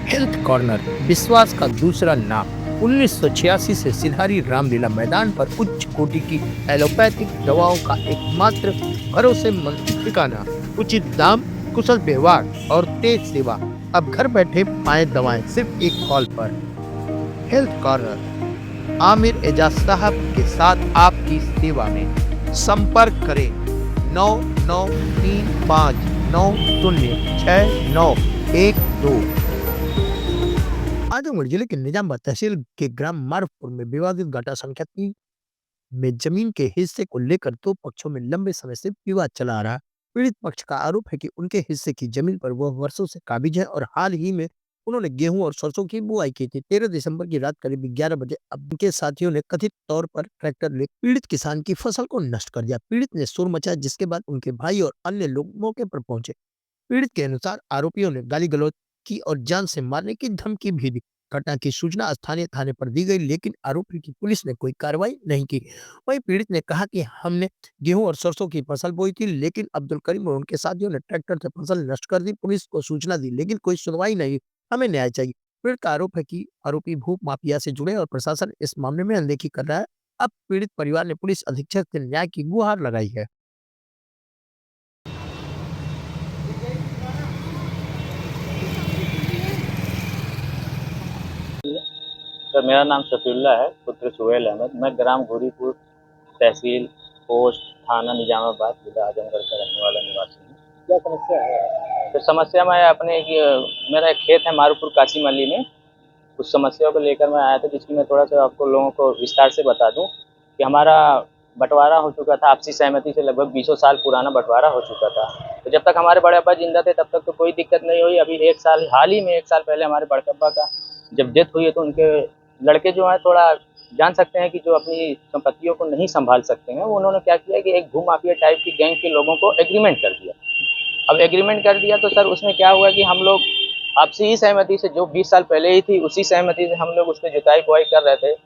Health corner विश्वास का दूसरा नाम। 1986 से सिधारी रामलीला मैदान पर उच्च कोटि की एलोपैथिक दवाओं का एकमात्र भरोसेमंद ठिकाना। उचित दाम, कुशल व्यवहार और तेज सेवा। अब घर बैठे पाए दवाएं सिर्फ एक कॉल पर। हेल्थ कॉर्नर, आमिर एजाज साहब के साथ आपकी सेवा में। संपर्क करें 9935906912। आजमगढ़ जिले के निजामबाद तहसील के ग्राम मारपुर में विवादित गाटा संख्या 3 में जमीन के हिस्से को लेकर दो पक्षों में लंबे समय से विवाद चला आ रहा है। पीड़ित पक्ष का आरोप है कि उनके हिस्से की जमीन पर वह वर्षों से काबिज है और हाल ही में उन्होंने गेहूं और सरसों की बुआई की थी। 13 दिसंबर की रात करीब 11 बजे अब उनके साथियों ने कथित तौर पर ट्रैक्टर ले पीड़ित किसान की फसल को नष्ट कर दिया। पीड़ित ने शोर मचाया, जिसके बाद उनके भाई और अन्य लोग मौके पर पहुंचे। पीड़ित के अनुसार आरोपियों ने गाली गलौज की और जान से मारने की धमकी भी दी। घटना की सूचना स्थानीय थाने पर दी गई, लेकिन आरोपी की पुलिस ने कोई कार्रवाई नहीं की। वहीं पीड़ित ने कहा कि हमने गेहूं और सरसों की फसल बोई थी, लेकिन अब्दुल करीम और उनके साथियों ने ट्रैक्टर से फसल नष्ट कर दी। पुलिस को सूचना दी, लेकिन कोई सुनवाई नहीं। हमें न्याय चाहिए। पीड़ित का आरोप है कि आरोपी भू माफिया से जुड़े और प्रशासन इस मामले में अनदेखी कर रहा है। अब पीड़ित परिवार ने पुलिस अधीक्षक से न्याय की गुहार लगाई है। सर, मेरा नाम शफीउल्लाह है, पुत्र सुहेल अहमद। मैं ग्राम घोरीपुर, तहसील, पोस्ट, थाना निजामाबाद, जिला आजमगढ़ का रहने वाला निवासी हूँ। क्या समस्या है? तो समस्या मैं अपने मेरा एक खेत है मारूपुर काशी मल्ली में। उस समस्या को लेकर मैं आया था, जिसकी मैं थोड़ा सा आपको लोगों को विस्तार से बता दूं कि हमारा बंटवारा हो चुका था आपसी सहमति से। लगभग 20 साल पुराना बंटवारा हो चुका था। तो जब तक हमारे बड़े अब्बा जिंदा थे तब तक तो कोई दिक्कत नहीं हुई। अभी एक साल हाल ही में 1 साल पहले हमारे बड़े अब्बा का जब डेथ हुई है, तो उनके लड़के जो हैं थोड़ा जान सकते हैं कि जो अपनी संपत्तियों को नहीं संभाल सकते हैं, वो उन्होंने क्या किया कि एक भूमाफिया टाइप की गैंग के लोगों को एग्रीमेंट कर दिया। अब एग्रीमेंट कर दिया तो सर उसमें क्या हुआ कि हम लोग आपसी ही सहमति से, जो 20 साल पहले ही थी उसी सहमति से हम लोग उस पर जुताई बुआई कर रहे थे।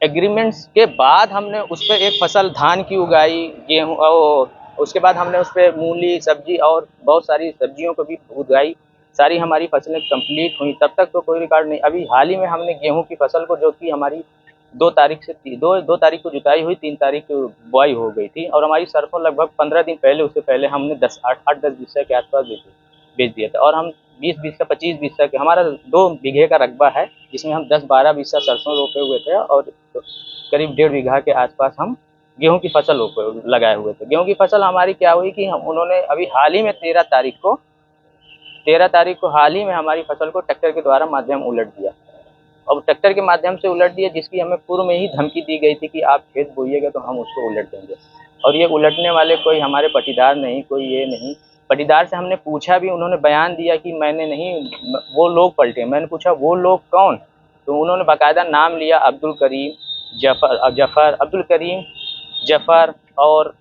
एग्रीमेंट्स के बाद हमने उस पर एक फसल धान की उगाई, गेहूँ, और उसके बाद हमने उस पर मूली सब्जी और बहुत सारी सब्जियों को भी उगाई। सारी हमारी फसलें कंप्लीट हुई, तब तक तो कोई रिकॉर्ड नहीं। अभी हाल ही में हमने गेहूं की फसल को, जो कि हमारी 2 तारीख से दो तारीख को जुताई हुई, 3 तारीख को बुआई हो गई थी, और हमारी सरसों लगभग 15 दिन पहले, उससे पहले हमने 8-10 बिस्सा के आसपास बेच दिया था। और हम 20 बिस्सा 25 बिस्सा के, हमारा 2 बीघे का रकबा है, जिसमें हम 10-12 बिस्सा सरसों रोपे हुए थे और करीब 1.5 बीघा के आसपास हम गेहूं की फसल लगाए हुए थे। गेहूं की फसल हमारी क्या हुई कि उन्होंने अभी हाल ही में 13 तारीख को हाल ही में हमारी फसल को ट्रैक्टर के द्वारा माध्यम उलट दिया। अब ट्रैक्टर के माध्यम से उलट दिया, जिसकी हमें पूर्व में ही धमकी दी गई थी कि आप खेत बोइएगा तो हम उसको उलट देंगे। और ये उलटने वाले कोई हमारे पटीदार नहीं, कोई ये नहीं। पटीदार से हमने पूछा भी, उन्होंने बयान दिया कि मैंने नहीं, वो लोग पलटे। मैंने पूछा वो लोग कौन, तो उन्होंने बाकायदा नाम लिया, अब्दुल करीम, जफ़र, अब्दुल करीम, जफ़र। और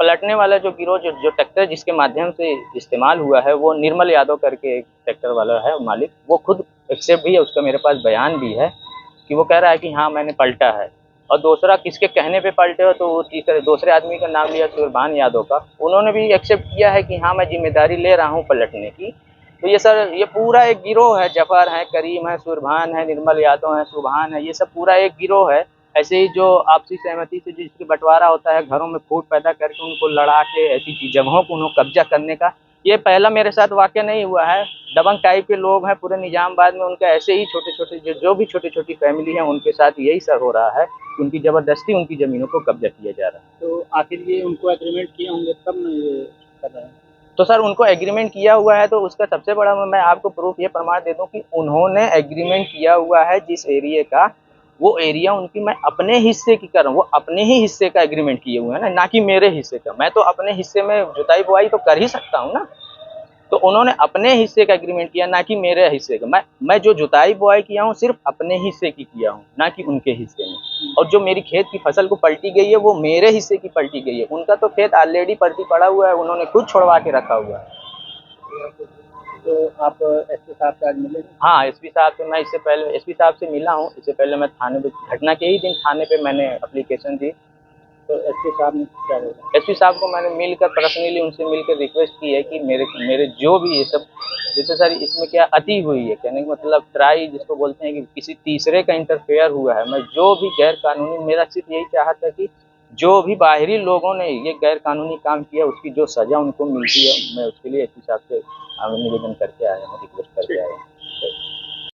पलटने वाला जो गिरोह, जो ट्रैक्टर जिसके माध्यम से इस्तेमाल हुआ है, वो निर्मल यादव करके एक ट्रैक्टर वाला है मालिक। वो खुद एक्सेप्ट भी है, उसका मेरे पास बयान भी है कि वो कह रहा है कि हाँ मैंने पलटा है। और दूसरा किसके कहने पे पलटे हो, तो वो दूसरे आदमी का नाम लिया सुरभान यादव का। उन्होंने भी एक्सेप्ट किया है कि हाँ मैं जिम्मेदारी ले रहा हूँ पलटने की। तो ये सर, ये पूरा एक गिरोह है। जफ़र है, करीम है, सुरभान है, निर्मल यादव है, सुभान है, ये सब पूरा एक गिरोह है। ऐसे ही जो आपसी सहमति से जिसकी बंटवारा होता है, घरों में फूट पैदा करके उनको लड़ा के ऐसी जगहों को उन्होंने कब्जा करने का, ये पहला मेरे साथ वाक़या नहीं हुआ है। दबंग टाइप के लोग हैं पूरे निजामबाद में, उनका ऐसे ही छोटे-छोटे जो भी छोटी-छोटी फैमिली है, उनके साथ यही सर हो रहा है। उनकी ज़बरदस्ती उनकी ज़मीनों को कब्जा किया जा रहा है। तो आखिर ये उनको एग्रीमेंट किए होंगे तब ना ये कर रहे हैं? तो सर उनको एग्रीमेंट किया हुआ है, तो उसका सबसे बड़ा मैं आपको प्रूफ ये प्रमाण दे दूं कि उन्होंने एग्रीमेंट किया हुआ है जिस एरिया का, वो एरिया उनकी मैं अपने हिस्से की कर रहा हूँ। वो अपने ही हिस्से का एग्रीमेंट किए हुए हैं ना कि मेरे हिस्से का। मैं तो अपने हिस्से में जुताई बुआई तो कर ही सकता हूँ ना। तो उन्होंने अपने हिस्से का एग्रीमेंट किया, ना कि मेरे हिस्से का। मैं जो जुताई बुआई किया हूँ सिर्फ अपने हिस्से की किया हूँ, ना कि उनके हिस्से में। और जो मेरी खेत की फसल को पलटी गई है, वो मेरे हिस्से की पलटी गई है। उनका तो खेत ऑलरेडी पलटी पड़ा हुआ है, उन्होंने खुद छोड़वा के रखा हुआ है। तो आप एसपी साहब से आज मिले? हाँ, एसपी साहब से मैं इससे पहले एसपी साहब से मिला हूँ। इससे पहले मैं थाने पे, घटना के ही दिन थाने पे मैंने एप्लीकेशन दी। तो एसपी साहब ने क्या बोला? एसपी साहब को मैंने मिलकर पर्सनली उनसे मिलकर रिक्वेस्ट की है कि मेरे मेरे जो भी ये सब, जैसे सर इसमें क्या अति हुई है, कहने का मतलब ट्राई जिसको बोलते हैं कि किसी तीसरे का इंटरफेयर हुआ है। मैं जो भी गैर कानूनी, मेरा सिर्फ यही चाहत है कि जो भी बाहरी लोगों ने ये गैर कानूनी काम किया उसकी जो सजा उनको मिलती है, मैं उसके लिए एसपी साहब से निवेदन करके आया हूँ, रिक्वेस्ट करके आया हूँ।